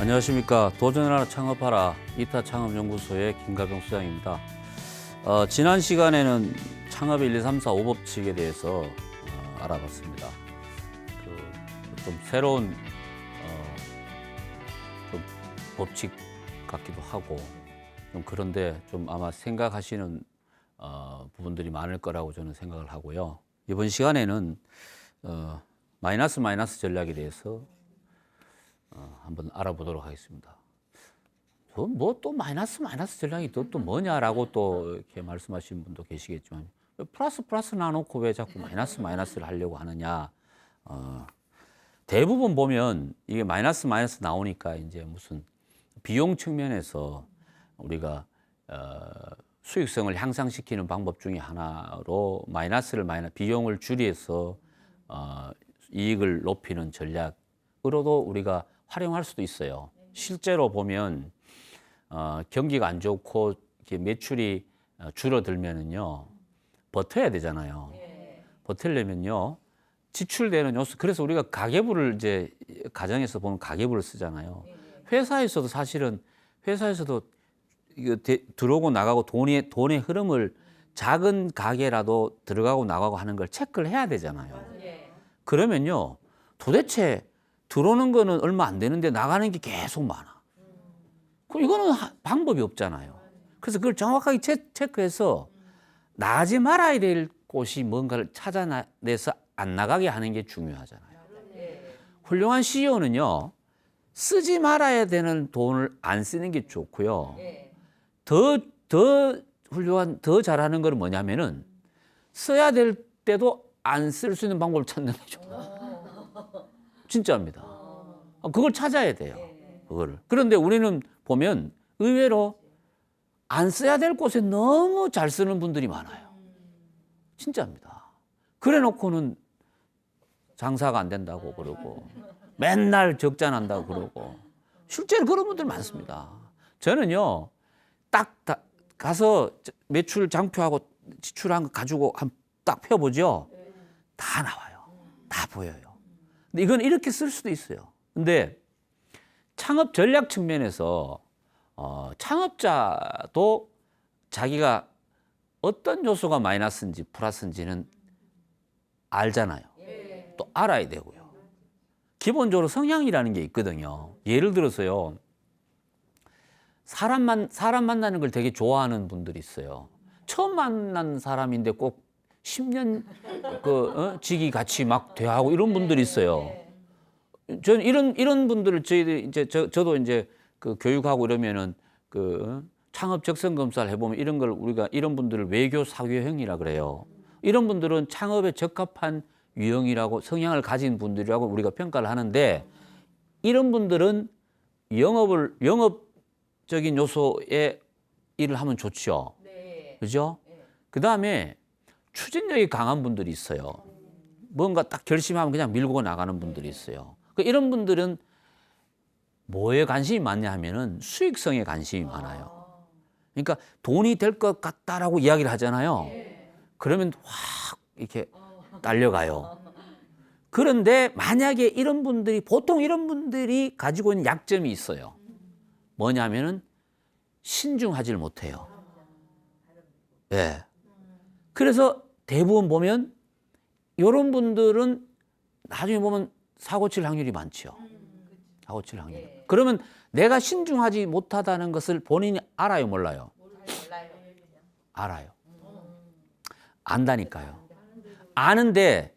안녕하십니까. 도전하라 창업하라 2타 창업연구소의 김가병 수장입니다. 지난 시간에는 창업 1, 2, 3, 4, 5법칙에 대해서 알아봤습니다. 좀 새로운 좀 법칙 같기도 하고 좀 그런데 좀 아마 생각하시는 부분들이 많을 거라고 저는 생각을 하고요. 이번 시간에는 마이너스 전략에 대해서 한번 알아보도록 하겠습니다. 뭐 또 마이너스 전략이 또 뭐냐라고 또 이렇게 말씀하시는 분도 계시겠지만 플러스 나놓고 왜 자꾸 마이너스를 하려고 하느냐. 대부분 보면 이게 마이너스 나오니까 이제 무슨 비용 측면에서 우리가 수익성을 향상시키는 방법 중에 하나로 비용을 줄여서 이익을 높이는 전략으로도 우리가 활용할 수도 있어요. 실제로 보면 경기가 안 좋고 이렇게 매출이 줄어들면은요 버텨야 되잖아요. 버틸려면요 지출되는 요소. 그래서 우리가 가계부를 이제 가정에서 보면 가계부를 쓰잖아요. 회사에서도 사실은 이거 들어오고 나가고 돈의 흐름을 작은 가게라도 들어가고 나가고 하는 걸 체크를 해야 되잖아요. 그러면요 도대체 들어오는 거는 얼마 안 되는데 나가는 게 계속 많아. 그럼 이거는 방법이 없잖아요. 그래서 그걸 정확하게 체크해서 나가지 말아야 될 곳이 뭔가를 찾아내서 안 나가게 하는 게 중요하잖아요. 훌륭한 CEO는요, 쓰지 말아야 되는 돈을 안 쓰는 게 좋고요. 더 잘하는 건 뭐냐면은 써야 될 때도 안 쓸 수 있는 방법을 찾는 게 좋아요. 진짜입니다. 그걸 찾아야 돼요. 그거를. 그런데 우리는 보면 의외로 안 써야 될 곳에 너무 잘 쓰는 분들이 많아요. 진짜입니다. 그래 놓고는 장사가 안 된다고 그러고 맨날 적자 난다고 그러고 실제로 그런 분들 많습니다. 저는요 딱 가서 매출 장표하고 지출한 거 가지고 딱 펴보죠. 다 나와요. 다 보여요. 근데 이건 이렇게 쓸 수도 있어요. 근데 창업 전략 측면에서 창업자도 자기가 어떤 요소가 마이너스인지 플러스인지는 알잖아요. 또 알아야 되고요. 기본적으로 성향이라는 게 있거든요. 예를 들어서요. 사람 만나는 걸 되게 좋아하는 분들이 있어요. 처음 만난 사람인데 꼭 10년 지기 같이 막 대화하고 이런 분들이 있어요. 저는 이런 분들을 저도 이제 그 교육하고 이러면은 그 창업 적성 검사를 해보면 우리가 이런 분들을 외교 사교형이라 그래요. 이런 분들은 창업에 적합한 유형이라고 성향을 가진 분들이라고 우리가 평가를 하는데 이런 분들은 영업적인 요소에 일을 하면 좋죠. 그죠? 그 다음에 추진력이 강한 분들이 있어요. 뭔가 딱 결심하면 그냥 밀고 나가는 분들이 있어요. 이런 분들은 뭐에 관심이 많냐 하면은 수익성에 관심이 많아요. 그러니까 돈이 될 것 같다라고 이야기를 하잖아요. 그러면 확 이렇게 딸려가요. 그런데 만약에 보통 이런 분들이 가지고 있는 약점이 있어요. 뭐냐면은 신중하지를 못해요. 예. 그래서 대부분 보면 이런 분들은 나중에 보면 사고 칠 확률이 많죠. 사고 칠 확률. 그러면 내가 신중하지 못하다는 것을 본인이 알아요, 몰라요? 알아요. 안다니까요. 아는데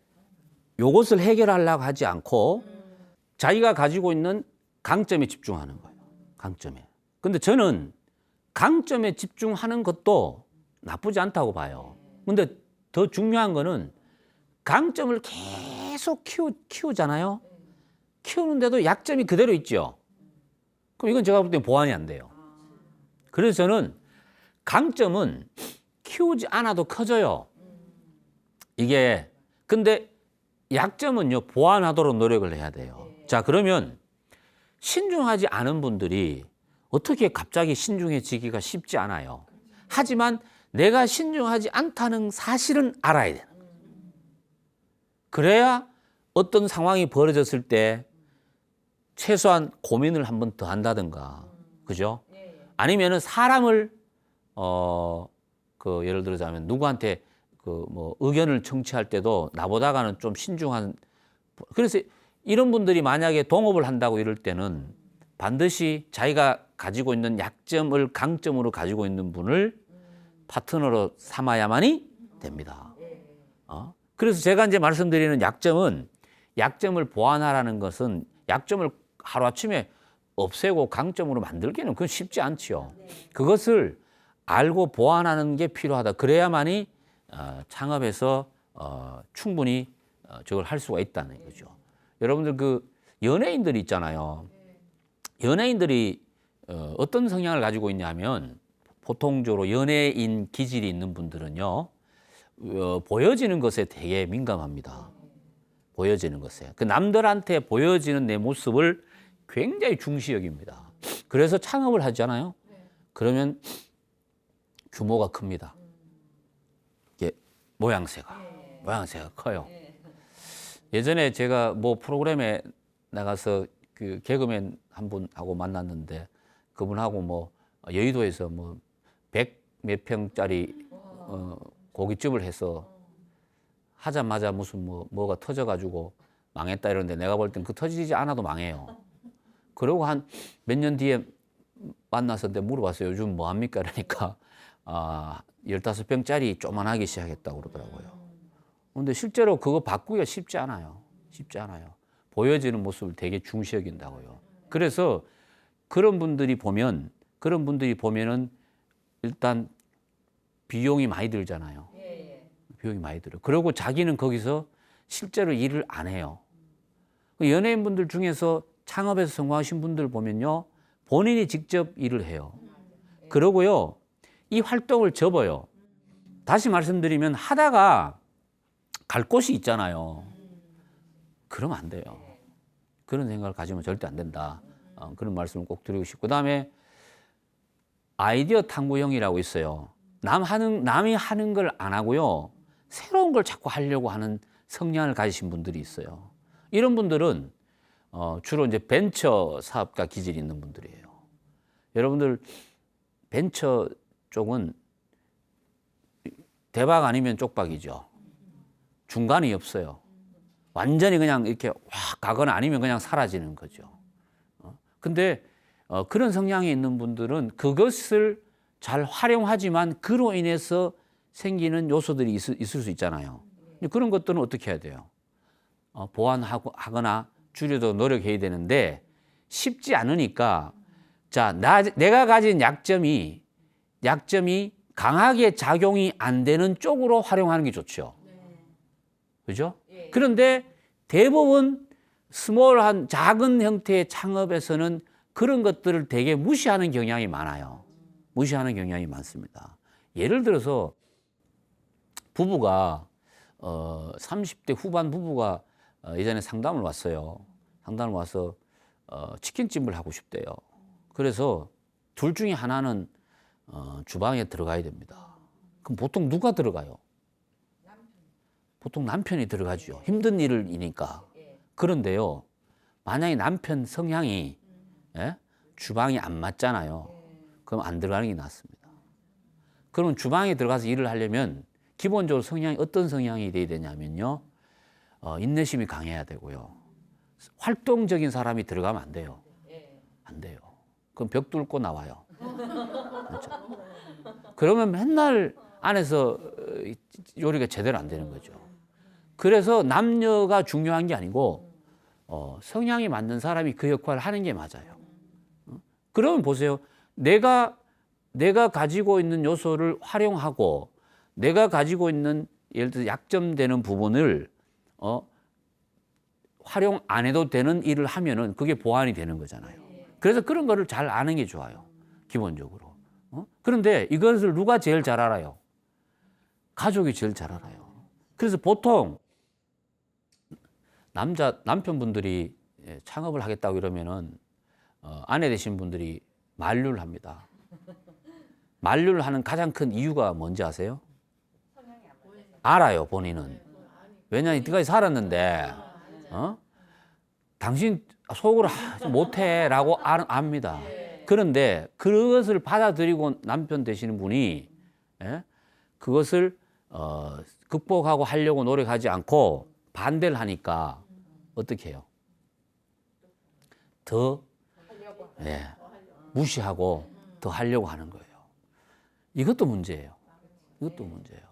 이것을 해결하려고 하지 않고 자기가 가지고 있는 강점에 집중하는 거예요. 강점에. 근데 저는 강점에 집중하는 것도 나쁘지 않다고 봐요. 근데 더 중요한 거는 강점을 계속 키우잖아요. 키우는데도 약점이 그대로 있죠. 그럼 이건 제가 볼 때 보완이 안 돼요. 그래서 저는 강점은 키우지 않아도 커져요. 이게 근데 약점은요 보완하도록 노력을 해야 돼요. 자, 그러면 신중하지 않은 분들이 어떻게 갑자기 신중해지기가 쉽지 않아요. 하지만 내가 신중하지 않다는 사실은 알아야 되는 거예요. 그래야 어떤 상황이 벌어졌을 때 최소한 고민을 한 번 더 한다든가, 그죠? 아니면은 사람을 예를 들자면 누구한테 뭐 의견을 청취할 때도 나보다가는 좀 신중한. 그래서 이런 분들이 만약에 동업을 한다고 이럴 때는 반드시 자기가 가지고 있는 약점을 강점으로 가지고 있는 분을 파트너로 삼아야만이 됩니다. 그래서 제가 이제 말씀드리는 약점을 보완하라는 것은 약점을 하루아침에 없애고 강점으로 만들기는 그건 쉽지 않지요. 그것을 알고 보완하는 게 필요하다. 그래야만이 창업에서 충분히 저걸 할 수가 있다는 거죠. 여러분들 그 연예인들이 있잖아요. 연예인들이 어떤 성향을 가지고 있냐면 보통적으로 연예인 기질이 있는 분들은요. 보여지는 것에 되게 민감합니다. 보여지는 것에. 그 남들한테 보여지는 내 모습을 굉장히 중시 여깁니다. 그래서 창업을 하잖아요. 그러면 규모가 큽니다. 이게 모양새가 커요. 예전에 제가 뭐 프로그램에 나가서 그 개그맨 한 분하고 만났는데 그분하고 뭐 여의도에서 뭐 100 몇 평짜리 고깃집을 해서 하자마자 무슨 뭐가 터져가지고 망했다 이러는데 내가 볼 땐 그 터지지 않아도 망해요. 그러고 한 몇 년 뒤에 만나서 내가 물어봤어요. 요즘 뭐 합니까? 그러니까 15평짜리 조만하게 시작했다고 그러더라고요. 근데 실제로 그거 바꾸기가 쉽지 않아요. 쉽지 않아요. 보여지는 모습을 되게 중시 여긴다고요. 그래서 그런 분들이 보면은 일단 비용이 많이 들잖아요. 비용이 많이 들어요. 그리고 자기는 거기서 실제로 일을 안 해요. 연예인분들 중에서 창업에서 성공하신 분들 보면요. 본인이 직접 일을 해요. 그러고요. 이 활동을 접어요. 다시 말씀드리면 하다가 갈 곳이 있잖아요. 그러면 안 돼요. 그런 생각을 가지면 절대 안 된다. 그런 말씀을 꼭 드리고 싶고 그다음에 아이디어 탐구형이라고 있어요. 남이 하는 걸 안 하고요. 새로운 걸 자꾸 하려고 하는 성향을 가지신 분들이 있어요. 이런 분들은 주로 이제 벤처 사업가 기질이 있는 분들이에요. 여러분들 벤처 쪽은 대박 아니면 쪽박이죠. 중간이 없어요. 완전히 그냥 이렇게 확 가거나 아니면 그냥 사라지는 거죠. 근데 그런 성향이 있는 분들은 그것을 잘 활용하지만 그로 인해서 생기는 요소들이 있을 수 있잖아요. 그런 것들은 어떻게 해야 돼요? 보완하거나 줄여도 노력해야 되는데 쉽지 않으니까 자, 내가 가진 약점이 강하게 작용이 안 되는 쪽으로 활용하는 게 좋죠. 그죠? 그런데 대부분 스몰한 작은 형태의 창업에서는 그런 것들을 되게 무시하는 경향이 많아요. 무시하는 경향이 많습니다. 예를 들어서 부부가 30대 후반 부부가 예전에 상담을 왔어요. 상담을 와서 치킨집을 하고 싶대요. 그래서 둘 중에 하나는 주방에 들어가야 됩니다. 그럼 보통 누가 들어가요? 보통 남편이 들어가죠. 힘든 일이니까. 그런데요, 만약에 남편 성향이 주방이 안 맞잖아요. 그럼 안 들어가는 게 낫습니다. 그러면 주방에 들어가서 일을 하려면 기본적으로 어떤 성향이 돼야 되냐면요, 인내심이 강해야 되고요. 활동적인 사람이 들어가면 안 돼요. 안 돼요. 그럼 벽 뚫고 나와요. 그렇죠? 그러면 맨날 안에서 요리가 제대로 안 되는 거죠. 그래서 남녀가 중요한 게 아니고 성향이 맞는 사람이 그 역할을 하는 게 맞아요. 그러면 보세요. 내가 가지고 있는 요소를 활용하고 내가 가지고 있는 예를 들어 약점되는 부분을 활용 안 해도 되는 일을 하면은 그게 보완이 되는 거잖아요. 그래서 그런 거를 잘 아는 게 좋아요. 기본적으로. 그런데 이것을 누가 제일 잘 알아요? 가족이 제일 잘 알아요. 그래서 보통 남편분들이 창업을 하겠다고 이러면은 아내 되신 분들이 만류를 합니다. 만류를 하는 가장 큰 이유가 뭔지 아세요? 알아요, 본인은. 왜냐하면 이때까지 살았는데, 당신 속으로 못해라고 압니다. 그런데 그것을 받아들이고 남편 되시는 분이 예? 그것을 극복하고 하려고 노력하지 않고 반대를 하니까 어떻게 해요? 더 예, 무시하고 더 하려고 하는 거예요. 이것도 문제예요. 이것도 문제예요.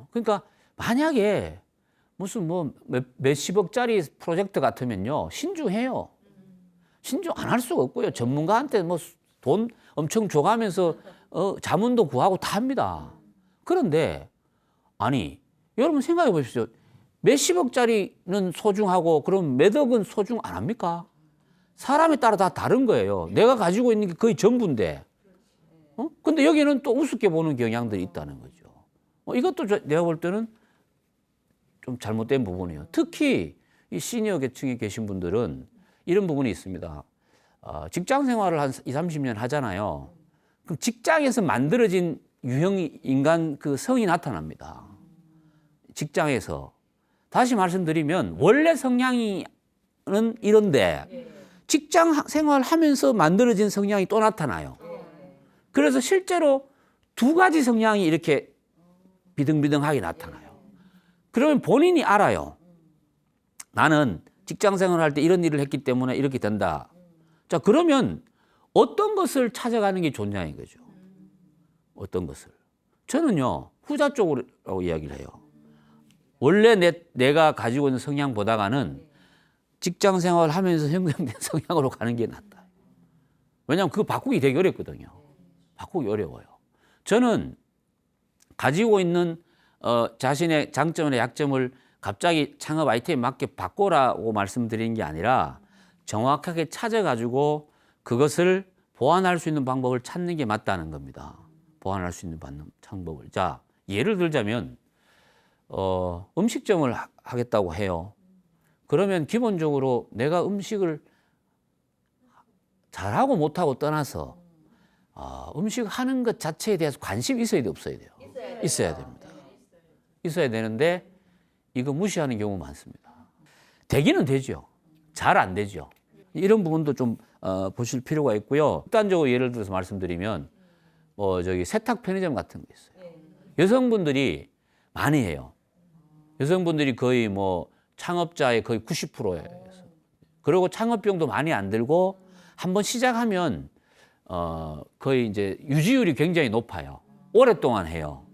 그러니까 만약에 무슨 뭐 몇십억짜리 프로젝트 같으면요 신중해요. 신중 안 할 수가 없고요. 전문가한테 뭐 돈 엄청 줘가면서 자문도 구하고 다 합니다. 그런데 아니 여러분 생각해 보십시오. 몇십억짜리는 소중하고 그럼 몇 억은 소중 안 합니까? 사람에 따라 다 다른 거예요. 내가 가지고 있는 게 거의 전부인데. 근데 여기는 또 우습게 보는 경향들이 있다는 거죠. 이것도 내가 볼 때는 좀 잘못된 부분이에요. 특히 이 시니어 계층에 계신 분들은 이런 부분이 있습니다. 직장 생활을 한 20, 30년 하잖아요. 그럼 직장에서 만들어진 유형 인간 그 성이 나타납니다. 직장에서. 다시 말씀드리면 원래 성향은 이런데 직장 생활 하면서 만들어진 성향이 또 나타나요. 그래서 실제로 두 가지 성향이 이렇게 비등비등하게 나타나요. 그러면 본인이 알아요. 나는 직장 생활을 할 때 이런 일을 했기 때문에 이렇게 된다. 자, 그러면 어떤 것을 찾아가는 게 좋냐 이거죠. 어떤 것을. 저는요, 후자 쪽으로 이야기를 해요. 원래 내가 가지고 있는 성향보다가는 직장 생활을 하면서 형성된 성향으로 가는 게 낫다. 왜냐하면 그거 바꾸기 되게 어렵거든요. 바꾸기 어려워요. 저는 가지고 있는 자신의 장점이나 약점을 갑자기 창업 아이템에 맞게 바꾸라고 말씀드리는 게 아니라 정확하게 찾아가지고 그것을 보완할 수 있는 방법을 찾는 게 맞다는 겁니다. 보완할 수 있는 방법을. 자, 예를 들자면 음식점을 하겠다고 해요. 그러면 기본적으로 내가 음식을 잘하고 못하고 떠나서 음식 하는 것 자체에 대해서 관심이 있어야 돼, 없어야 돼요? 있어야 됩니다. 있어야 되는데 이거 무시하는 경우 많습니다. 되기는 되죠. 잘 안 되죠. 이런 부분도 좀 보실 필요가 있고요. 극단적으로 예를 들어서 말씀드리면 세탁 편의점 같은 거 있어요. 여성분들이 많이 해요. 여성분들이 거의 창업자의 거의 90%예요. 그리고 창업비용도 많이 안 들고 한번 시작하면 거의 이제 유지율이 굉장히 높아요. 오랫동안 해요.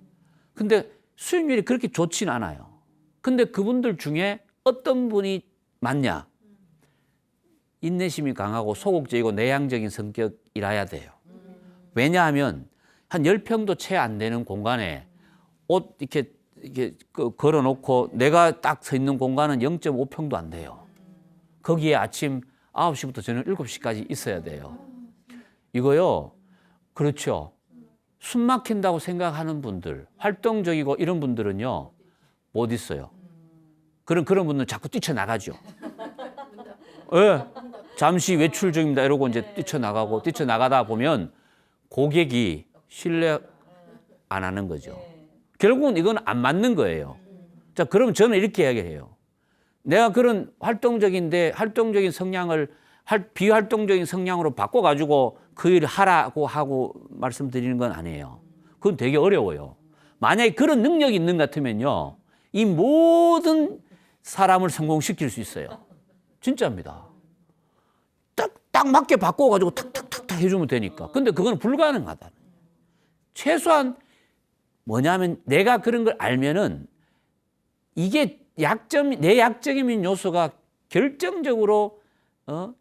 근데 수익률이 그렇게 좋지는 않아요. 근데 그분들 중에 어떤 분이 맞냐? 인내심이 강하고 소극적이고 내향적인 성격이라야 돼요. 왜냐하면 한 10평도 채 안 되는 공간에 옷 이렇게 걸어놓고 내가 딱 서 있는 공간은 0.5평도 안 돼요. 거기에 아침 9시부터 저녁 7시까지 있어야 돼요. 이거요. 그렇죠. 숨 막힌다고 생각하는 분들, 활동적이고 이런 분들은요. 못 있어요. 그런 분들은 자꾸 뛰쳐나가죠. 예. 잠시 외출 중입니다. 이러고 이제 뛰쳐나가다 보면 고객이 신뢰 안 하는 거죠. 결국은 이건 안 맞는 거예요. 자, 그럼 저는 이렇게 이야기해요. 내가 그런 활동적인 성향을 비활동적인 성향으로 바꿔가지고 그 일을 하라고 하고 말씀드리는 건 아니에요. 그건 되게 어려워요. 만약에 그런 능력이 있는 것 같으면요. 이 모든 사람을 성공시킬 수 있어요. 진짜입니다. 딱 맞게 바꿔가지고 탁탁탁탁 해주면 되니까. 근데 그건 불가능하다. 최소한 뭐냐면 내가 그런 걸 알면은 이게 내 약점인 요소가 결정적으로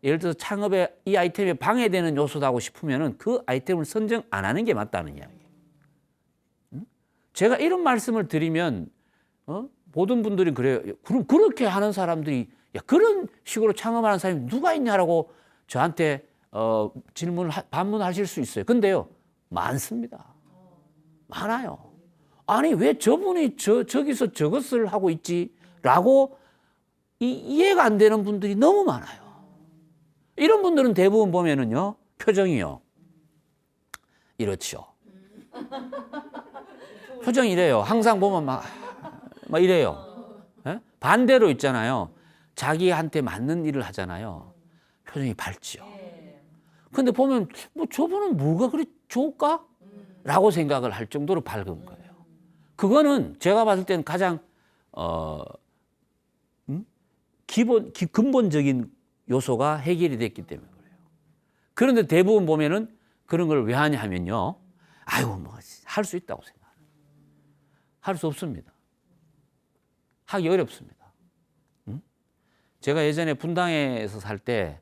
예를 들어서 창업에 이 아이템에 방해되는 요소다고 싶으면은 그 아이템을 선정 안 하는 게 맞다는 이야기예요. 제가 이런 말씀을 드리면 모든 분들이 그래요. 그럼 그렇게 하는 사람들이 그런 식으로 창업하는 사람이 누가 있냐라고 저한테 반문하실 수 있어요. 근데요, 많습니다. 많아요. 아니 왜 저분이 저기서 저것을 하고 있지라고 이해가 안 되는 분들이 너무 많아요. 이런 분들은 대부분 보면은요, 표정이요. 이렇죠. 표정이 이래요. 항상 보면 막 이래요. 예? 반대로 있잖아요. 자기한테 맞는 일을 하잖아요. 표정이 밝지요. 근데 보면 뭐 저분은 뭐가 그리 좋을까? 라고 생각을 할 정도로 밝은 거예요. 그거는 제가 봤을 때는 가장 근본적인 요소가 해결이 됐기 때문에 그래요. 그런데 대부분 보면은 그런 걸 왜 하냐 하면요. 아유, 뭐, 할 수 있다고 생각해요. 할 수 없습니다. 하기 어렵습니다. 제가 예전에 분당에서 살 때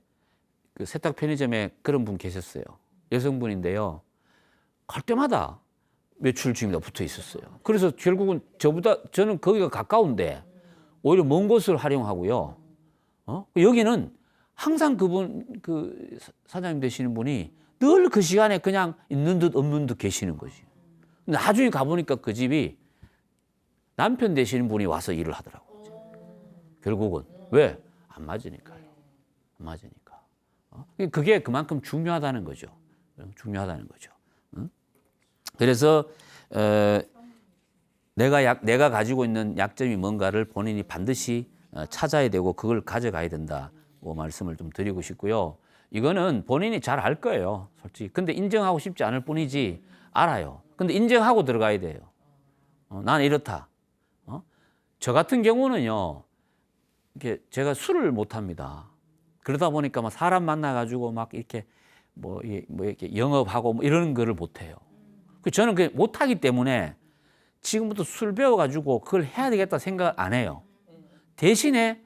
그 세탁 편의점에 그런 분 계셨어요. 여성분인데요. 갈 때마다 매출 주임이 붙어 있었어요. 그래서 결국은 저는 거기가 가까운데 오히려 먼 곳을 활용하고요. 여기는 항상 그 사장님 되시는 분이 늘 그 시간에 그냥 있는 듯 없는 듯 계시는 거지. 나중에 가보니까 그 집이 남편 되시는 분이 와서 일을 하더라고요. 결국은. 왜? 안 맞으니까요. 안 맞으니까. 그게 그만큼 중요하다는 거죠. 중요하다는 거죠. 그래서 내가 가지고 있는 약점이 뭔가를 본인이 반드시 찾아야 되고 그걸 가져가야 된다고 말씀을 좀 드리고 싶고요. 이거는 본인이 잘 알 거예요, 솔직히. 근데 인정하고 싶지 않을 뿐이지 알아요. 근데 인정하고 들어가야 돼요. 나는 이렇다. 저 같은 경우는요, 이렇게 제가 술을 못 합니다. 그러다 보니까 막 사람 만나가지고 막 이렇게 이렇게 영업하고 뭐 이런 거를 못 해요. 저는 그 못 하기 때문에 지금부터 술 배워가지고 그걸 해야 되겠다 생각 안 해요. 대신에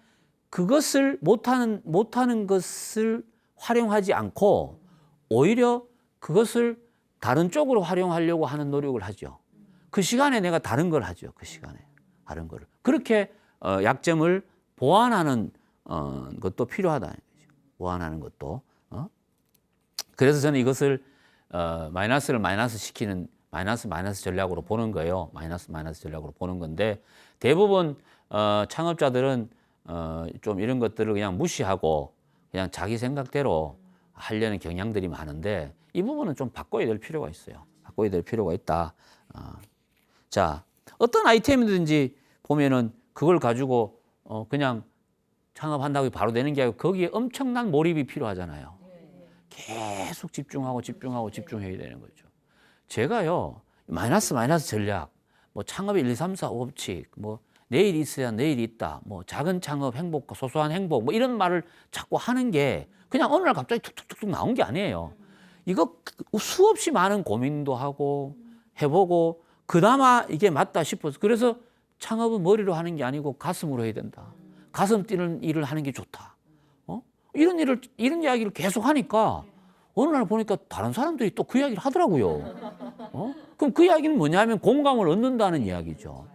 그것을 못하는 것을 활용하지 않고 오히려 그것을 다른 쪽으로 활용하려고 하는 노력을 하죠. 그 시간에 내가 다른 걸 하죠. 그 시간에 다른 거를. 그렇게 약점을 보완하는 것도 필요하다는 거죠. 보완하는 것도. 그래서 저는 이것을 마이너스를 마이너스 시키는 마이너스 전략으로 보는 거예요. 마이너스 전략으로 보는 건데 대부분 창업자들은 좀 이런 것들을 그냥 무시하고 그냥 자기 생각대로 하려는 경향들이 많은데 이 부분은 좀 바꿔야 될 필요가 있어요. 바꿔야 될 필요가 있다. 자, 어떤 아이템이든지 보면은 그걸 가지고 그냥 창업한다고 바로 되는 게 아니고 거기에 엄청난 몰입이 필요하잖아요. 계속 집중해야 되는 거죠. 제가요, 마이너스 전략, 뭐 창업의 1, 2, 3, 4, 5 법칙, 뭐 내일 있어야 내일이 있다, 뭐 작은 창업 행복과 소소한 행복, 뭐 이런 말을 자꾸 하는 게 그냥 어느 날 갑자기 툭툭툭 나온 게 아니에요. 이거 수없이 많은 고민도 하고 해보고 그나마 이게 맞다 싶어서 그래서 창업은 머리로 하는 게 아니고 가슴으로 해야 된다. 가슴 뛰는 일을 하는 게 좋다. 이런 이야기를 계속 하니까 어느 날 보니까 다른 사람들이 또 그 이야기를 하더라고요. 그럼 그 이야기는 뭐냐면 공감을 얻는다는 이야기죠.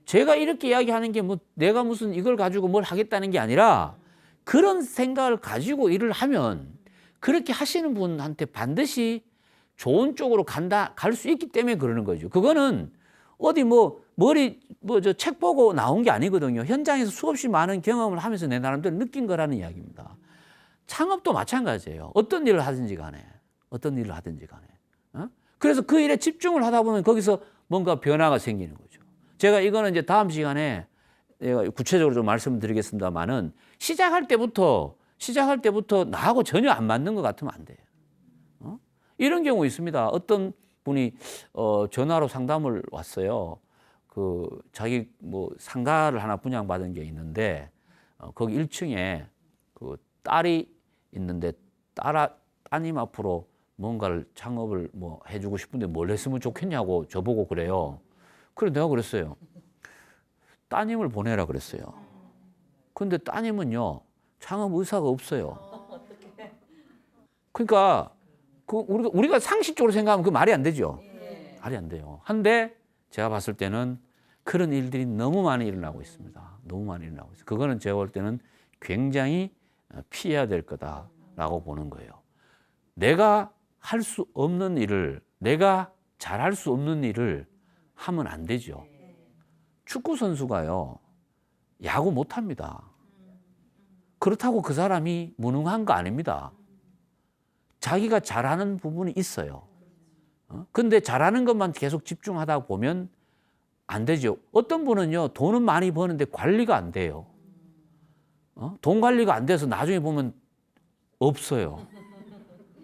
제가 이렇게 이야기하는 게 뭐 내가 무슨 이걸 가지고 뭘 하겠다는 게 아니라 그런 생각을 가지고 일을 하면 그렇게 하시는 분한테 반드시 좋은 쪽으로 갈 수 있기 때문에 그러는 거죠. 그거는 어디 저 책 보고 나온 게 아니거든요. 현장에서 수없이 많은 경험을 하면서 내 나름대로 느낀 거라는 이야기입니다. 창업도 마찬가지예요. 어떤 일을 하든지 간에. 그래서 그 일에 집중을 하다 보면 거기서 뭔가 변화가 생기는 거죠. 제가 이거는 이제 다음 시간에 내가 구체적으로 좀 말씀드리겠습니다만은 시작할 때부터 나하고 전혀 안 맞는 것 같으면 안 돼요. 이런 경우 있습니다. 어떤 분이 전화로 상담을 왔어요. 자기 상가를 하나 분양받은 게 있는데 거기 1층에 그 딸이 있는데 따님 앞으로 뭔가를 창업을 해주고 싶은데 뭘 했으면 좋겠냐고 저보고 그래요. 그래 내가 그랬어요. 따님을 보내라 그랬어요. 근데 따님은요 창업 의사가 없어요. 그러니까 우리가 상식적으로 생각하면 그 말이 안 되죠. 말이 안 돼요. 한데 제가 봤을 때는 그런 일들이 너무 많이 일어나고 있습니다. 너무 많이 일어나고 있어요. 그거는 제가 볼 때는 굉장히 피해야 될 거다라고 보는 거예요. 내가 할 수 없는 일을, 내가 잘할 수 없는 일을 하면 안 되죠. 축구 선수가요, 야구 못 합니다. 그렇다고 그 사람이 무능한 거 아닙니다. 자기가 잘하는 부분이 있어요. 근데 잘하는 것만 계속 집중하다 보면 안 되죠. 어떤 분은요, 돈은 많이 버는데 관리가 안 돼요. 돈 관리가 안 돼서 나중에 보면 없어요.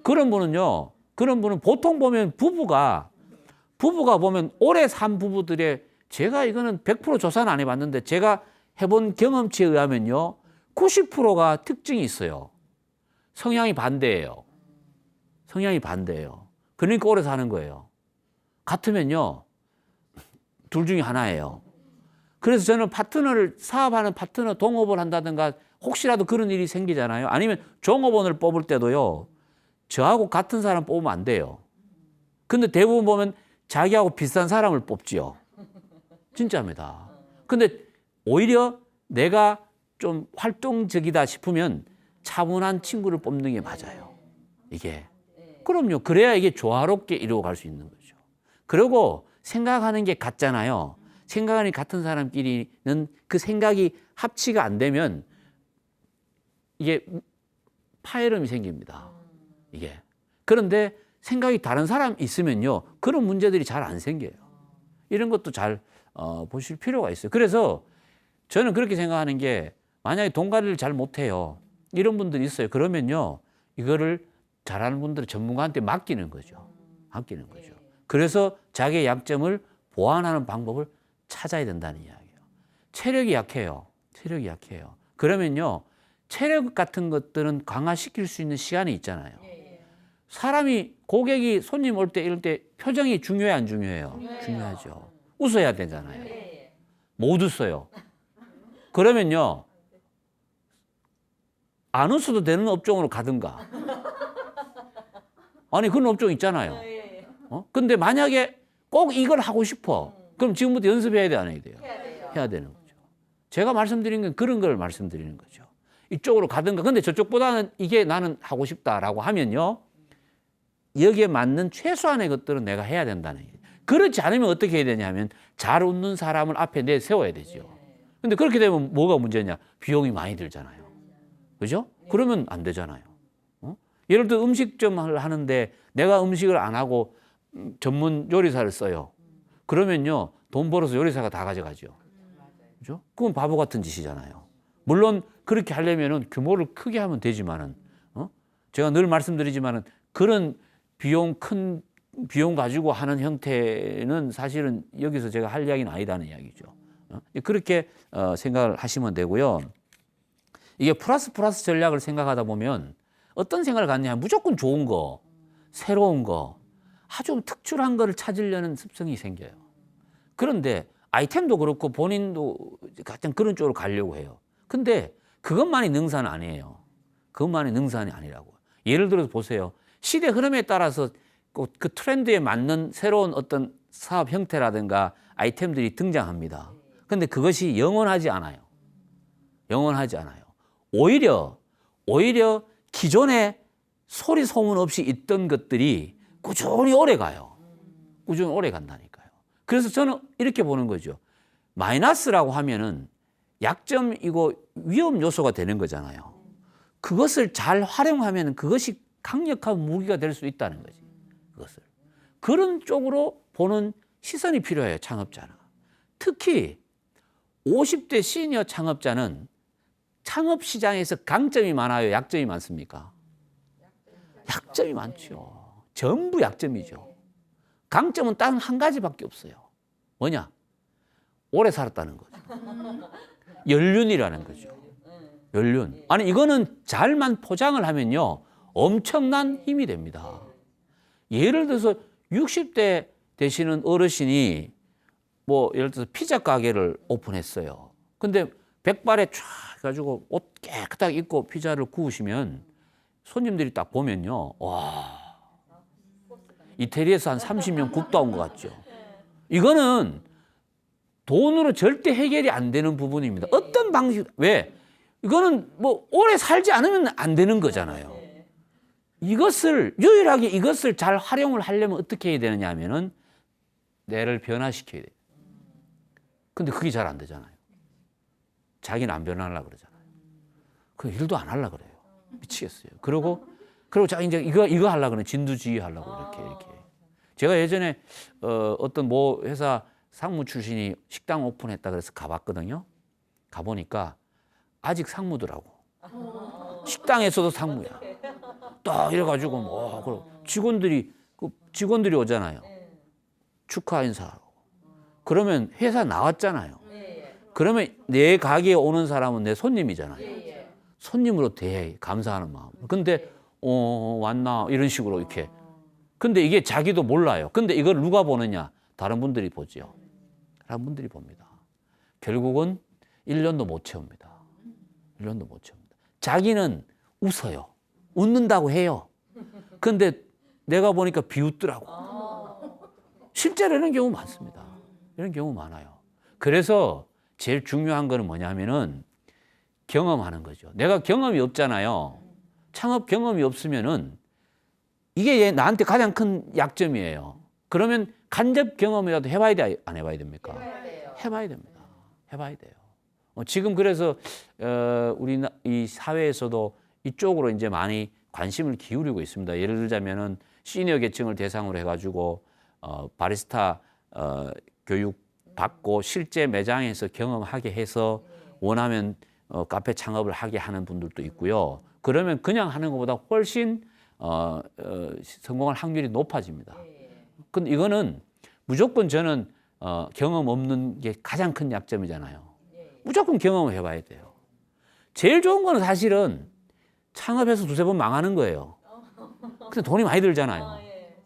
그런 분은 보통 보면 부부가 보면 오래 산 부부들의 제가 이거는 100% 조사는 안 해봤는데 제가 해본 경험치에 의하면요. 90%가 특징이 있어요. 성향이 반대예요. 그러니까 오래 사는 거예요. 같으면요. 둘 중에 하나예요. 그래서 저는 사업하는 파트너 동업을 한다든가 혹시라도 그런 일이 생기잖아요. 아니면 종업원을 뽑을 때도요. 저하고 같은 사람 뽑으면 안 돼요. 근데 대부분 보면 자기하고 비슷한 사람을 뽑지요. 진짜입니다. 근데 오히려 내가 좀 활동적이다 싶으면 차분한 친구를 뽑는 게 맞아요. 이게. 그럼요. 그래야 이게 조화롭게 이루어갈 수 있는 거죠. 그리고 생각하는 게 같잖아요. 생각하는 게 같은 사람끼리는 그 생각이 합치가 안 되면 이게 파열음이 생깁니다. 이게. 그런데 생각이 다른 사람 있으면요. 그런 문제들이 잘 안 생겨요. 이런 것도 잘 보실 필요가 있어요. 그래서 저는 그렇게 생각하는 게 만약에 돈 관리를 잘 못해요. 이런 분들이 있어요. 그러면요. 이거를 잘하는 분들은 전문가한테 맡기는 거죠. 그래서 자기의 약점을 보완하는 방법을 찾아야 된다는 이야기예요. 체력이 약해요. 그러면요. 체력 같은 것들은 강화시킬 수 있는 시간이 있잖아요. 사람이 고객이 손님 올 때 이럴 때 표정이 중요해 안 중요해요? 중요하죠. 웃어야 되잖아요. 못 웃어요. 그러면요. 안 웃어도 되는 업종으로 가든가. 아니 그런 업종 있잖아요. 근데 만약에 꼭 이걸 하고 싶어. 그럼 지금부터 연습해야 돼, 안 해야 돼요? 해야 되는 거죠. 제가 말씀드린 건 그런 걸 말씀드리는 거죠. 이쪽으로 가든가. 근데 저쪽보다는 이게 나는 하고 싶다라고 하면요. 여기에 맞는 최소한의 것들은 내가 해야 된다는 얘기예요. 그렇지 않으면 어떻게 해야 되냐면 잘 웃는 사람을 앞에 내세워야 되죠. 근데 그렇게 되면 뭐가 문제냐? 비용이 많이 들잖아요. 그죠? 그러면 안 되잖아요. 예를 들어 음식점을 하는데 내가 음식을 안 하고 전문 요리사를 써요. 그러면요. 돈 벌어서 요리사가 다 가져가죠. 그죠? 그건 바보 같은 짓이잖아요. 물론 그렇게 하려면은 규모를 크게 하면 되지만은, 제가 늘 말씀드리지만은 그런 큰 비용 가지고 하는 형태는 사실은 여기서 제가 할 이야기는 아니다는 이야기죠. 그렇게 생각을 하시면 되고요. 이게 플러스 전략을 생각하다 보면 어떤 생각을 갖냐? 무조건 좋은 거, 새로운 거, 아주 특출한 거를 찾으려는 습성이 생겨요. 그런데 아이템도 그렇고 본인도 같은 그런 쪽으로 가려고 해요. 근데 그것만이 능사는 아니에요. 그것만이 능사는 아니라고. 예를 들어서 보세요. 시대 흐름에 따라서 그 트렌드에 맞는 새로운 어떤 사업 형태라든가 아이템들이 등장합니다. 근데 그것이 영원하지 않아요. 오히려 기존에 소리 소문 없이 있던 것들이 꾸준히 오래 가요. 꾸준히 오래 간다니까요. 그래서 저는 이렇게 보는 거죠. 마이너스라고 하면은 약점이고 위험 요소가 되는 거잖아요. 그것을 잘 활용하면 그것이 강력한 무기가 될 수 있다는 거지. 그런 쪽으로 보는 시선이 필요해요. 창업자는. 특히 50대 시니어 창업자는 창업 시장에서 강점이 많아요? 약점이 많습니까? 약점이 많죠. 전부 약점이죠. 강점은 딱 한 가지밖에 없어요. 뭐냐? 오래 살았다는 거죠. 연륜이라는 거죠. 연륜. 아니 이거는 잘만 포장을 하면요. 엄청난 힘이 됩니다. 예를 들어서 60대 되시는 어르신이 예를 들어서 피자 가게를 오픈했어요. 근데 백발에 쫙 해가지고 옷 깨끗하게 입고 피자를 구우시면 손님들이 딱 보면요. 와, 이태리에서 한 30년 굽다 온 것 같죠. 이거는 돈으로 절대 해결이 안 되는 부분입니다. 어떤 방식, 왜? 이거는 오래 살지 않으면 안 되는 거잖아요. 유일하게 이것을 잘 활용을 하려면 어떻게 해야 되느냐 하면은 뇌를 변화시켜야 돼요. 근데 그게 잘 안 되잖아요. 자기는 안 변하려고 그러잖아요. 그 일도 안 하려고 그래요. 미치겠어요. 그리고 자, 이제 이거 하려고 그러네. 진두지휘 하려고 이렇게. 제가 예전에 어떤 회사 상무 출신이 식당 오픈했다 그래서 가봤거든요. 가보니까 아직 상무더라고. 식당에서도 상무야. 왔다 이래가지고 뭐 직원들이 오잖아요. 축하 인사하고. 그러면 회사 나왔잖아요. 그러면 내 가게에 오는 사람은 내 손님이잖아요. 손님으로 대해 감사하는 마음. 근데 왔나 이런 식으로 이렇게. 근데 이게 자기도 몰라요. 근데 이걸 누가 보느냐? 다른 분들이 보죠. 다른 분들이 봅니다. 결국은 1년도 못 채웁니다. 1년도 못 채웁니다. 자기는 웃어요. 웃는다고 해요. 근데 내가 보니까 비웃더라고. 실제로 이런 경우 많습니다. 이런 경우 많아요. 그래서 제일 중요한 거는 뭐냐면은 경험하는 거죠. 내가 경험이 없잖아요. 창업 경험이 없으면은 이게 나한테 가장 큰 약점이에요. 그러면 간접 경험이라도 해봐야 돼, 안 해봐야 됩니까? 해봐야 됩니다. 해봐야 돼요. 지금 그래서 우리 이 사회에서도 이쪽으로 이제 많이 관심을 기울이고 있습니다. 예를 들자면은 시니어 계층을 대상으로 해가지고 바리스타 교육 받고 실제 매장에서 경험하게 해서 원하면 카페 창업을 하게 하는 분들도 있고요. 그러면 그냥 하는 것보다 훨씬 성공할 확률이 높아집니다. 근데 이거는 무조건 저는 경험 없는 게 가장 큰 약점이잖아요. 무조건 경험을 해봐야 돼요. 제일 좋은 거는 사실은 창업해서 두세 번 망하는 거예요. 근데 돈이 많이 들잖아요.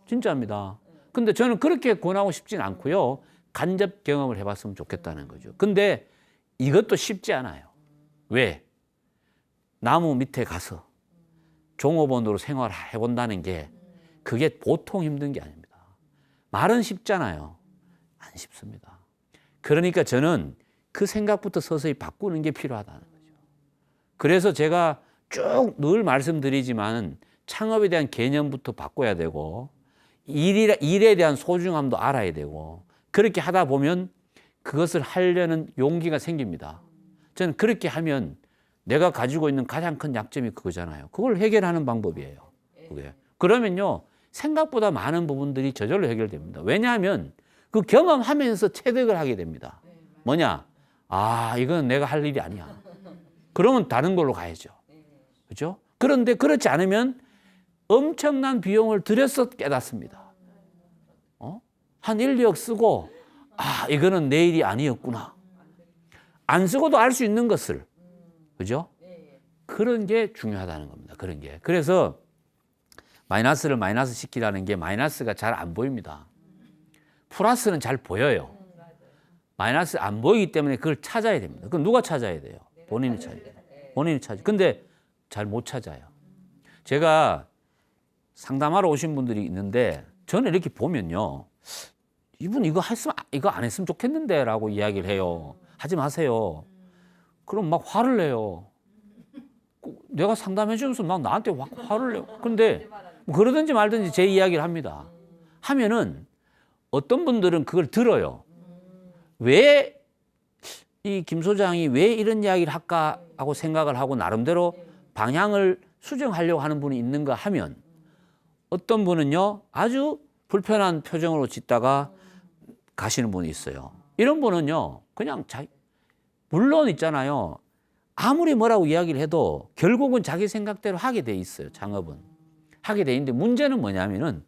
진짜입니다. 근데 저는 그렇게 권하고 싶진 않고요. 간접 경험을 해봤으면 좋겠다는 거죠. 근데 이것도 쉽지 않아요. 왜? 나무 밑에 가서 종업원으로 생활해본다는 게 그게 보통 힘든 게 아닙니다. 말은 쉽잖아요. 안 쉽습니다. 그러니까 저는 그 생각부터 서서히 바꾸는 게 필요하다는 거죠. 그래서 제가 쭉 늘 말씀드리지만 창업에 대한 개념부터 바꿔야 되고 일에 대한 소중함도 알아야 되고 그렇게 하다 보면 그것을 하려는 용기가 생깁니다. 저는 그렇게 하면 내가 가지고 있는 가장 큰 약점이 그거잖아요. 그걸 해결하는 방법이에요. 그게. 그러면요, 생각보다 많은 부분들이 저절로 해결됩니다. 왜냐하면 그 경험하면서 체득을 하게 됩니다. 뭐냐? 아, 이건 내가 할 일이 아니야. 그러면 다른 걸로 가야죠. 그죠? 그런데 그렇지 않으면 엄청난 비용을 들여서 깨닫습니다. 한 1, 2억 쓰고, 아, 이거는 내 일이 아니었구나. 안 쓰고도 알 수 있는 것을. 그죠? 그런 게 중요하다는 겁니다. 그런 게. 그래서 마이너스를 마이너스 시키라는 게 마이너스가 잘 안 보입니다. 플러스는 잘 보여요. 마이너스 안 보이기 때문에 그걸 찾아야 됩니다. 그럼 누가 찾아야 돼요? 본인이 찾아야 돼요. 본인이 찾아요. 근데 잘 못 찾아요. 제가 상담하러 오신 분들이 있는데 저는 이렇게 보면요. 이분 이거 안 했으면 좋겠는데 라고 이야기를 해요. 하지 마세요. 그럼 막 화를 내요. 내가 상담해 주면서 막 나한테 화를 내요. 근데 그러든지 말든지 제 이야기를 합니다. 하면은 어떤 분들은 그걸 들어요. 왜 이 김 소장이 왜 이런 이야기를 할까 하고 생각을 하고 나름대로 방향을 수정하려고 하는 분이 있는가 하면 어떤 분은요 아주 불편한 표정으로 짓다가 가시는 분이 있어요. 이런 분은요 그냥 물론 있잖아요. 아무리 뭐라고 이야기를 해도 결국은 자기 생각대로 하게 돼 있어요. 창업은. 하게 돼 있는데 문제는 뭐냐면은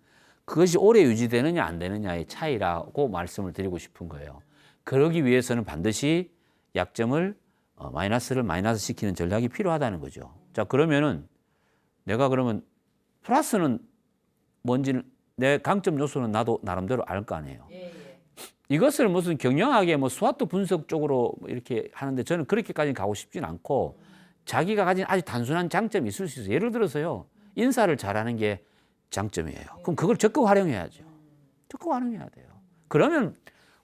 그것이 오래 유지되느냐 안 되느냐의 차이라고 말씀을 드리고 싶은 거예요. 그러기 위해서는 반드시 약점을 마이너스를 마이너스 시키는 전략이 필요하다는 거죠. 자, 그러면은 내가 그러면 플러스는 뭔지는 내 강점 요소는 나도 나름대로 알 거 아니에요. 이것을 무슨 경영학의 뭐 스와트 분석 쪽으로 이렇게 하는데 저는 그렇게까지 가고 싶진 않고 자기가 가진 아주 단순한 장점이 있을 수 있어요. 예를 들어서요. 인사를 잘하는 게 장점이에요. 그럼 그걸 적극 활용해야죠. 적극 활용해야 돼요. 그러면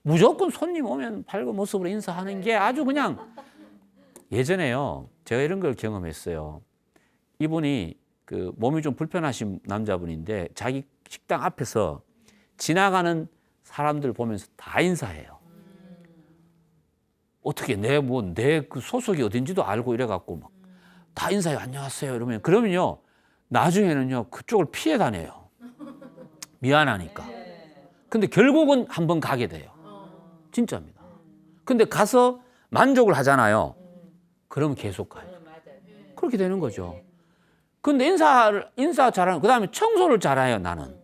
무조건 손님 오면 밝은 모습으로 인사하는 게 아주 그냥 예전에요. 제가 이런 걸 경험했어요. 이분이 그 몸이 좀 불편하신 남자분인데 자기 식당 앞에서 지나가는 사람들 보면서 다 인사해요. 어떻게 내 그 소속이 어딘지도 알고 이래갖고 막 다 인사해요. 안녕하세요. 그러면요. 나중에는요. 그쪽을 피해 다녀요. 미안하니까. 근데 결국은 한번 가게 돼요. 진짜입니다. 근데 가서 만족을 하잖아요. 그러면 계속 가요. 그렇게 되는 거죠. 근데 인사 잘하는, 그 다음에 청소를 잘해요, 나는.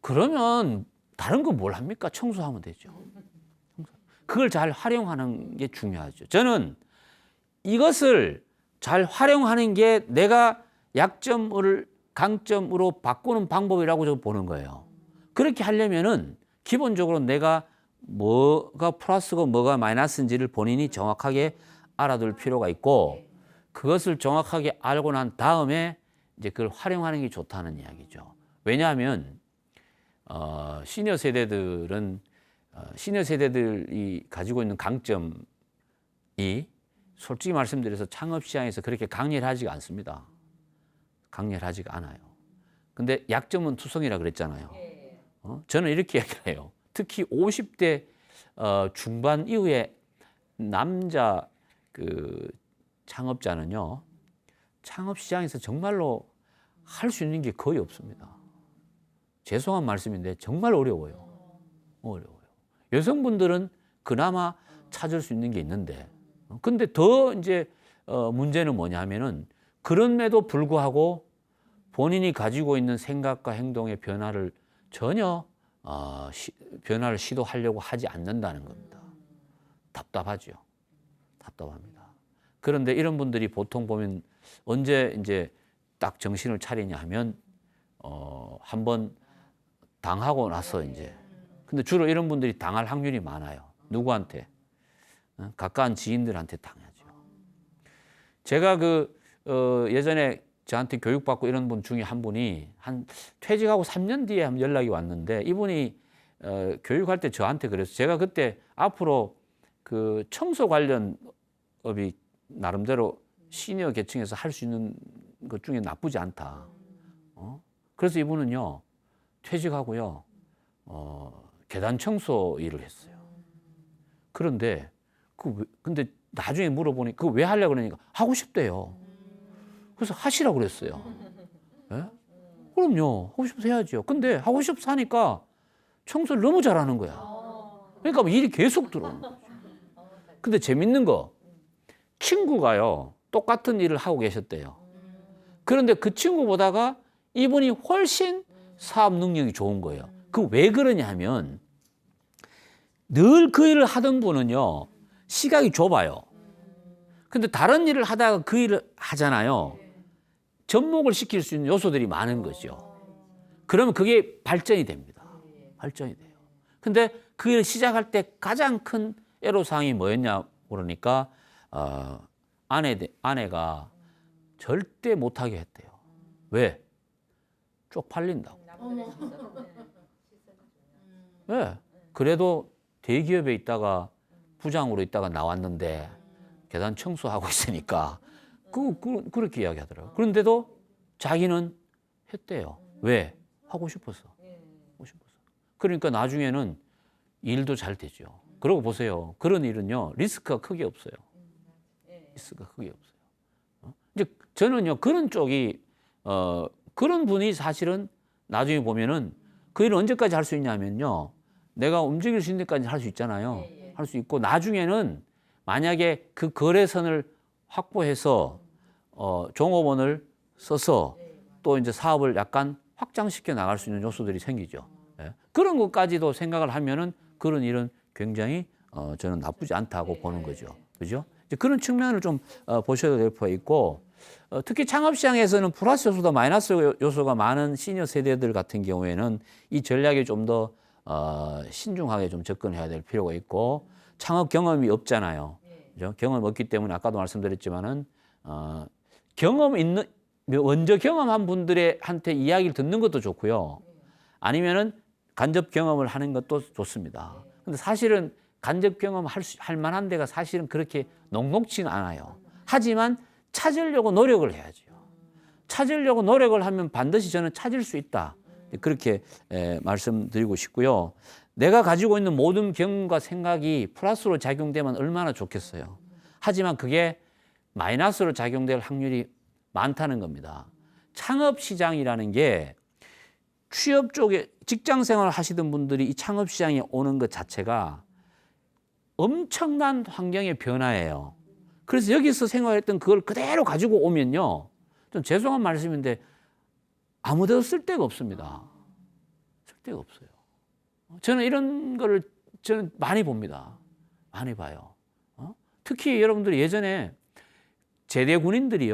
그러면 다른 거 뭘 합니까? 청소하면 되죠. 그걸 잘 활용하는 게 중요하죠. 저는 이것을 잘 활용하는 게 내가 약점을 강점으로 바꾸는 방법이라고 저는 보는 거예요. 그렇게 하려면은 기본적으로 내가 뭐가 플러스고 뭐가 마이너스인지를 본인이 정확하게 알아둘 필요가 있고, 그것을 정확하게 알고 난 다음에 이제 그걸 활용하는 게 좋다는 이야기죠. 왜냐하면 시니어 세대들은 시니어 세대들이 가지고 있는 강점이 솔직히 말씀드려서 창업 시장에서 그렇게 강렬하지가 않습니다. 강렬하지가 않아요. 근데 약점은 투성이라 그랬잖아요. 저는 이렇게 얘기해요. 특히 50대 중반 이후에 남자 그 창업자는요, 창업 시장에서 정말로 할 수 있는 게 거의 없습니다. 죄송한 말씀인데 정말 어려워요. 어려워요. 여성분들은 그나마 찾을 수 있는 게 있는데, 근데 더 이제 문제는 뭐냐면은 그럼에도 불구하고 본인이 가지고 있는 생각과 행동의 변화를 전혀 변화를 시도하려고 하지 않는다는 겁니다. 답답하죠. 답답합니다. 그런데 이런 분들이 보통 보면 언제 이제 딱 정신을 차리냐 하면 한번 당하고 나서 이제. 근데 주로 이런 분들이 당할 확률이 많아요. 누구한테? 가까운 지인들한테 당하죠. 제가 예전에 저한테 교육받고 이런 분 중에 한 분이 한 퇴직하고 3년 뒤에 한번 연락이 왔는데, 이분이 교육할 때 저한테 그랬어요. 제가 그때 앞으로 그 청소 관련 업이 나름대로 시니어 계층에서 할 수 있는 것 중에 나쁘지 않다. 그래서 이분은요, 퇴직하고요, 계단 청소 일을 했어요. 그런데 근데 나중에 물어보니 그거 왜 하려고 그러니까 하고 싶대요. 그래서 하시라고 그랬어요. 네? 그럼요. 하고 싶어서 해야죠. 근데 하고 싶어서 하니까 청소를 너무 잘하는 거야. 그러니까 일이 계속 들어오는 거죠. 근데 재밌는 거, 친구가요, 똑같은 일을 하고 계셨대요. 그런데 그 친구보다가 이분이 훨씬 사업 능력이 좋은 거예요. 그 왜 그러냐 하면 늘 그 일을 하던 분은요, 시각이 좁아요. 근데 다른 일을 하다가 그 일을 하잖아요. 접목을 시킬 수 있는 요소들이 많은 거죠. 그러면 그게 발전이 됩니다. 발전이 돼요. 근데 그 일을 시작할 때 가장 큰 애로사항이 뭐였냐 그러니까 아내가 절대 못하게 했대요. 왜? 쪽팔린다고. 네. 그래도 대기업에 있다가 부장으로 있다가 나왔는데 계단 청소하고 있으니까 그렇게 이야기하더라고요. 그런데도 자기는 했대요. 왜? 하고 싶어서. 하고 싶어서. 그러니까 나중에는 일도 잘 되죠. 그러고 보세요. 그런 일은요, 리스크가 크게 없어요. 리스크가 크게 없어요. 이제 저는요, 그런 쪽이 그런 분이 사실은 나중에 보면은 그 일을 언제까지 할 수 있냐면요, 내가 움직일 수 있는 데까지 할 수 있잖아요. 할 수 있고 나중에는 만약에 그 거래선을 확보해서 종업원을 써서 또 이제 사업을 약간 확장시켜 나갈 수 있는 요소들이 생기죠. 예. 그런 것까지도 생각을 하면은 그런 일은 굉장히 저는 나쁘지 않다고 보는 거죠. 그죠? 이제 그런 측면을 좀 보셔야 될 필요가 있고, 특히 창업 시장에서는 플러스 요소도 마이너스 요소가 많은 시니어 세대들 같은 경우에는 이 전략에 좀 더 신중하게 좀 접근해야 될 필요가 있고, 창업 경험이 없잖아요. 그죠? 경험이 없기 때문에 아까도 말씀드렸지만은 먼저 경험한 분들한테 이야기를 듣는 것도 좋고요. 아니면은 간접 경험을 하는 것도 좋습니다. 근데 사실은 간접 경험 할 만한 데가 사실은 그렇게 녹록지는 않아요. 하지만 찾으려고 노력을 해야죠. 찾으려고 노력을 하면 반드시 저는 찾을 수 있다. 그렇게 말씀드리고 싶고요. 내가 가지고 있는 모든 경험과 생각이 플러스로 작용되면 얼마나 좋겠어요. 하지만 그게 마이너스로 작용될 확률이 많다는 겁니다. 창업 시장이라는 게 취업 쪽에 직장 생활을 하시던 분들이 이 창업 시장에 오는 것 자체가 엄청난 환경의 변화예요. 그래서 여기서 생활했던 그걸 그대로 가지고 오면요, 좀 죄송한 말씀인데 아무데도 쓸 데가 없습니다. 쓸 데가 없어요. 저는 이런 거를 저는 많이 봅니다. 많이 봐요. 특히 여러분들이 예전에 제대 군인들이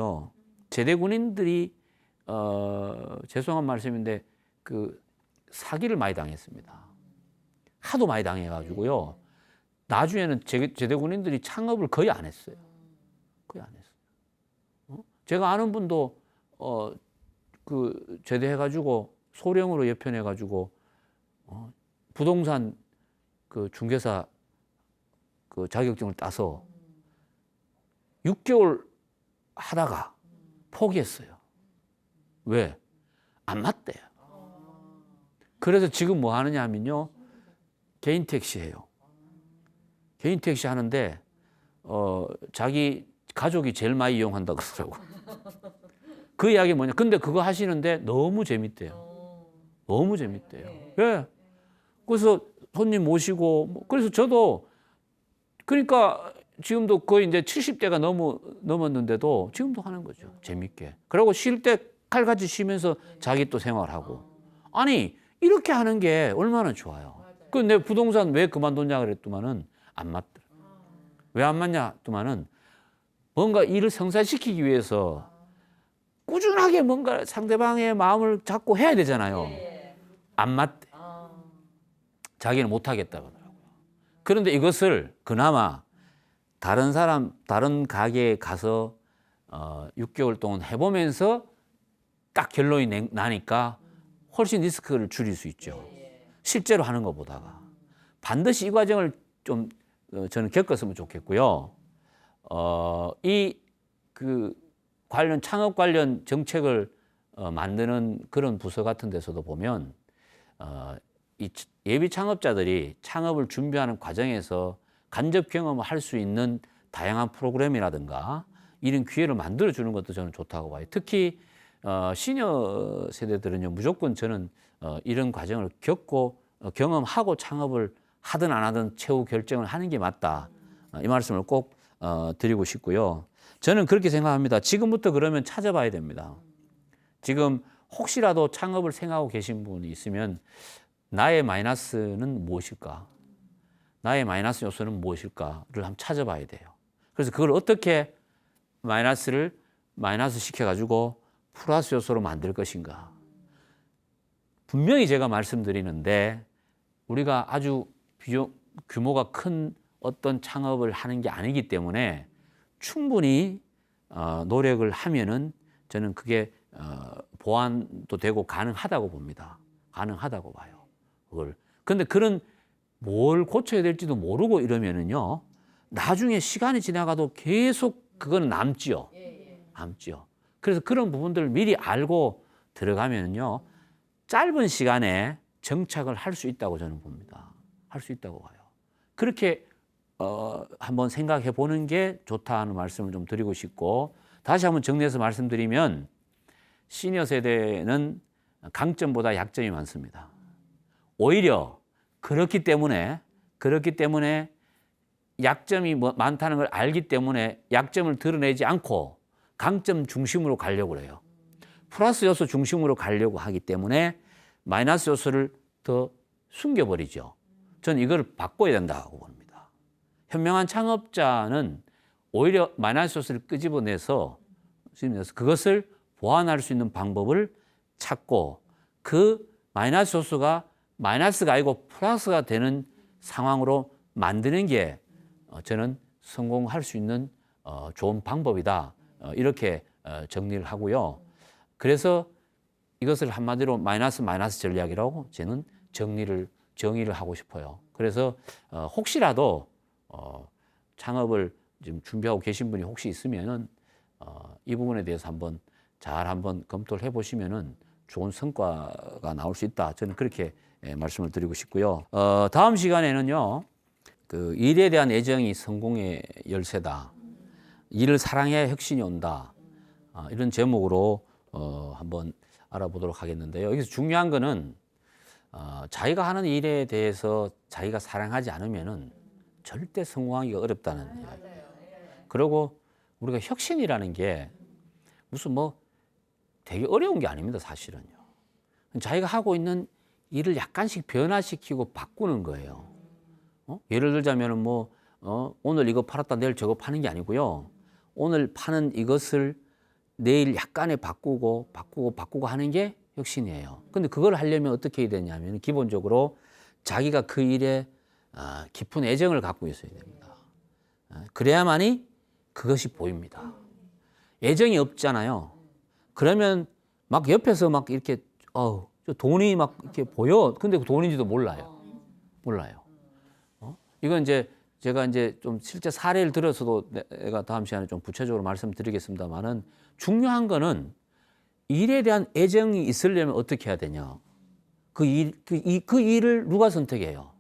죄송한 말씀인데 그 사기를 많이 당했습니다. 하도 많이 당해가지고요. 나중에는 제대 군인들이 창업을 거의 안 했어요. 거의 안 했어요. 제가 아는 분도 그 제대해가지고 소령으로 예편해가지고 부동산 그 중개사 그 자격증을 따서 6개월 하다가 포기했어요. 왜? 안 맞대요. 그래서 지금 뭐 하느냐 하면요. 개인 택시 해요. 개인 택시 하는데 자기 가족이 제일 많이 이용한다고 그러더라고. 그 이야기 뭐냐? 근데 그거 하시는데 너무 재밌대요. 너무 재밌대요. 예. 그래서 손님 모시고 그래서 저도 그러니까 지금도 거의 이제 70대가 넘었는데도 지금도 하는 거죠. 재밌게. 그리고 쉴 때 칼같이 쉬면서 자기 또 생활하고. 아니 이렇게 하는 게 얼마나 좋아요. 그 내 부동산 왜 그만뒀냐 그랬더만은 안 맞더라. 왜 안 맞냐 했더만은 뭔가 일을 성사시키기 위해서 꾸준하게 뭔가 상대방의 마음을 잡고 해야 되잖아요. 안 맞대. 자기는 못 하겠다고 하더라고요. 그런데 이것을 그나마 다른 가게에 가서 6개월 동안 해보면서 딱 결론이 나니까 훨씬 리스크를 줄일 수 있죠. 실제로 하는 것보다가. 반드시 이 과정을 좀 저는 겪었으면 좋겠고요. 창업 관련 정책을 만드는 그런 부서 같은 데서도 보면 이 예비 창업자들이 창업을 준비하는 과정에서 간접 경험을 할 수 있는 다양한 프로그램이라든가 이런 기회를 만들어 주는 것도 저는 좋다고 봐요. 특히 시니어 세대들은요 무조건 저는 이런 과정을 겪고 경험하고 창업을 하든 안 하든 최후 결정을 하는 게 맞다. 이 말씀을 꼭 드리고 싶고요. 저는 그렇게 생각합니다. 지금부터 그러면 찾아봐야 됩니다. 지금 혹시라도 창업을 생각하고 계신 분이 있으면 나의 마이너스는 무엇일까? 나의 마이너스 요소는 무엇일까를 한번 찾아봐야 돼요. 그래서 그걸 어떻게 마이너스 시켜가지고 플러스 요소로 만들 것인가. 분명히 제가 말씀드리는데 우리가 아주 규모가 큰 어떤 창업을 하는 게 아니기 때문에 충분히 노력을 하면은 저는 그게 보완도 되고 가능하다고 봅니다. 가능하다고 봐요. 그걸. 근데 뭘 고쳐야 될지도 모르고 이러면은요, 나중에 시간이 지나가도 계속 그거는 남지요. 남지요. 그래서 그런 부분들을 미리 알고 들어가면은요, 짧은 시간에 정착을 할 수 있다고 저는 봅니다. 할 수 있다고 봐요. 그렇게 한번 생각해 보는 게 좋다는 말씀을 좀 드리고 싶고, 다시 한번 정리해서 말씀드리면 시니어 세대는 강점보다 약점이 많습니다. 오히려 그렇기 때문에 약점이 많다는 걸 알기 때문에 약점을 드러내지 않고 강점 중심으로 가려고 해요. 플러스 요소 중심으로 가려고 하기 때문에 마이너스 요소를 더 숨겨버리죠. 저는 이걸 바꿔야 된다고 봅니다. 현명한 창업자는 오히려 마이너스 요소를 끄집어내서 그것을 보완할 수 있는 방법을 찾고 그 마이너스 요소가 마이너스가 아니고 플러스가 되는 상황으로 만드는 게 저는 성공할 수 있는 좋은 방법이다. 이렇게 정리를 하고요. 그래서 이것을 한마디로 마이너스 전략이라고 저는 정의를 하고 싶어요. 그래서 혹시라도 창업을 지금 준비하고 계신 분이 혹시 있으면은 이 부분에 대해서 한번 검토를 해보시면은 좋은 성과가 나올 수 있다. 저는 그렇게 말씀을 드리고 싶고요. 다음 시간에는요, 그 일에 대한 애정이 성공의 열쇠다. 일을 사랑해야 혁신이 온다. 이런 제목으로 한번 알아보도록 하겠는데요. 여기서 중요한 거는 자기가 하는 일에 대해서 자기가 사랑하지 않으면은 절대 성공하기가 어렵다는 이야기. 그리고 우리가 혁신이라는 게 무슨 되게 어려운 게 아닙니다, 사실은요. 자기가 하고 있는 일을 약간씩 변화시키고 바꾸는 거예요. 예를 들자면은 오늘 이거 팔았다 내일 저거 파는 게 아니고요. 오늘 파는 이것을 내일 약간의 바꾸고 하는 게 혁신이에요. 근데 그걸 하려면 어떻게 해야 되냐면 기본적으로 자기가 그 일에 깊은 애정을 갖고 있어야 됩니다. 그래야만이 그것이 보입니다. 애정이 없잖아요. 그러면 막 옆에서 막 이렇게 돈이 막 이렇게 보여. 근데 그 돈인지도 몰라요. 이건 이제 제가 이제 좀 실제 사례를 들어서도 내가 다음 시간에 좀 구체적으로 말씀드리겠습니다만은 중요한 거는 일에 대한 애정이 있으려면 어떻게 해야 되냐. 그 일을 누가 선택해요?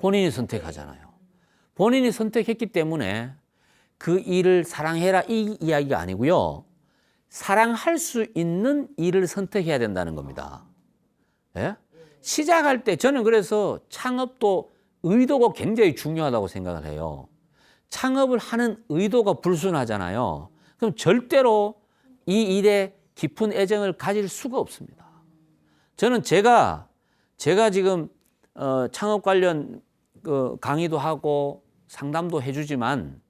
본인이 선택하잖아요. 본인이 선택했기 때문에 그 일을 사랑해라 이 이야기가 아니고요. 사랑할 수 있는 일을 선택해야 된다는 겁니다. 예? 시작할 때 저는 그래서 창업도 의도가 굉장히 중요하다고 생각을 해요. 창업을 하는 의도가 불순하잖아요. 그럼 절대로 이 일에 깊은 애정을 가질 수가 없습니다. 저는 제가 지금 창업 관련 강의도 하고 상담도 해주지만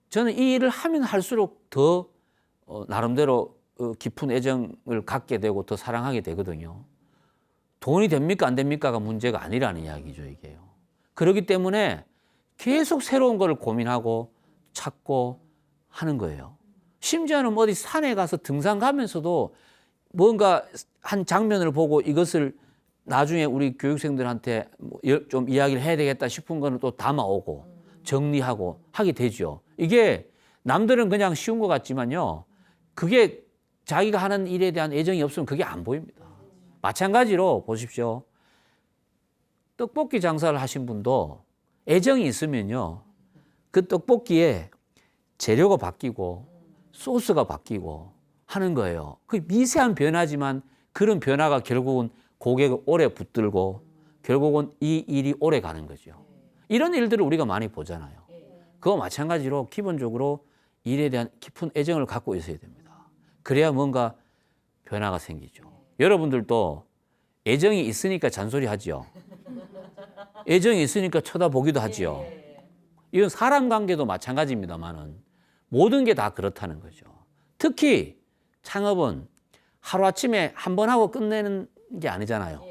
저는 이 일을 하면 할수록 더 나름대로 깊은 애정을 갖게 되고 더 사랑하게 되거든요. 돈이 됩니까 안 됩니까가 문제가 아니라는 이야기죠, 이게요. 그렇기 때문에 계속 새로운 걸 고민하고 찾고 하는 거예요. 심지어는 어디 산에 가서 등산 가면서도 뭔가 한 장면을 보고 이것을 나중에 우리 교육생들한테 좀 이야기를 해야 되겠다 싶은 거는 또 담아오고 정리하고 하게 되죠. 이게 남들은 그냥 쉬운 것 같지만요. 그게 자기가 하는 일에 대한 애정이 없으면 그게 안 보입니다. 마찬가지로 보십시오. 떡볶이 장사를 하신 분도 애정이 있으면요. 그 떡볶이에 재료가 바뀌고 소스가 바뀌고 하는 거예요. 그 미세한 변화지만 그런 변화가 결국은 고객을 오래 붙들고 결국은 이 일이 오래 가는 거죠. 이런 일들을 우리가 많이 보잖아요. 그거 마찬가지로 기본적으로 일에 대한 깊은 애정을 갖고 있어야 됩니다. 그래야 뭔가 변화가 생기죠. 여러분들도 애정이 있으니까 잔소리 하지요. 애정이 있으니까 쳐다보기도 하지요. 이건 사람 관계도 마찬가지입니다만은 모든 게 다 그렇다는 거죠. 특히 창업은 하루아침에 한 번 하고 끝내는 게 아니잖아요.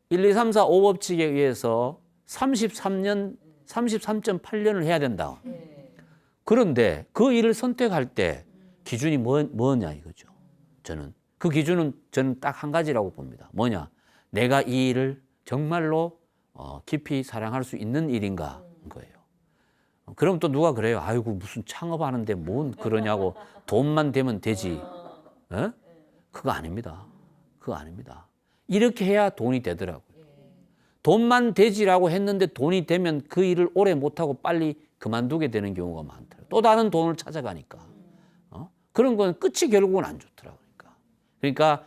1, 2, 3, 4, 5법칙에 의해서 33.8년을 해야 된다. 그런데 그 일을 선택할 때 기준이 뭐냐 이거죠. 그 기준은 저는 딱 한 가지라고 봅니다. 뭐냐? 내가 이 일을 정말로 깊이 사랑할 수 있는 일인가 거예요. 그럼 또 누가 그래요? 아이고 무슨 창업하는데 뭔 그러냐고 돈만 되면 되지. 에? 그거 아닙니다. 이렇게 해야 돈이 되더라고요. 돈만 되지라고 했는데 돈이 되면 그 일을 오래 못하고 빨리 그만두게 되는 경우가 많더라고요. 또 다른 돈을 찾아가니까. 그런 건 끝이 결국은 안 좋더라고요. 그러니까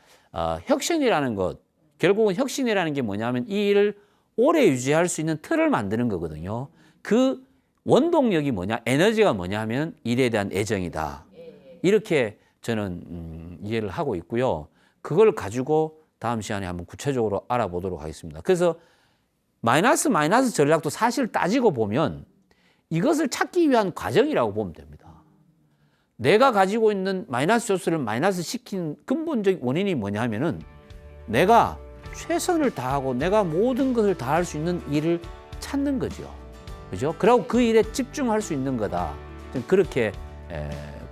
혁신이라는 것, 결국은 혁신이라는 게 뭐냐면 이 일을 오래 유지할 수 있는 틀을 만드는 거거든요. 그 원동력이 뭐냐, 에너지가 뭐냐 하면 일에 대한 애정이다. 이렇게 저는 이해를 하고 있고요. 그걸 가지고 다음 시간에 한번 구체적으로 알아보도록 하겠습니다. 그래서 마이너스 전략도 사실 따지고 보면 이것을 찾기 위한 과정이라고 보면 됩니다. 내가 가지고 있는 마이너스 요소를 마이너스 시킨 근본적인 원인이 뭐냐 하면은 내가 최선을 다하고 내가 모든 것을 다할 수 있는 일을 찾는 거죠. 그죠? 그리고 그 일에 집중할 수 있는 거다. 그렇게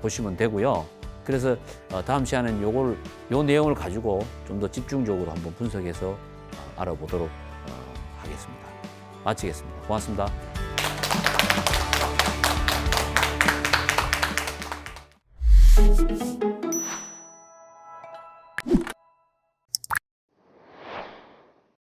보시면 되고요. 그래서 다음 시간에는 요 내용을 가지고 좀 더 집중적으로 한번 분석해서 알아보도록 하겠습니다. 마치겠습니다. 고맙습니다.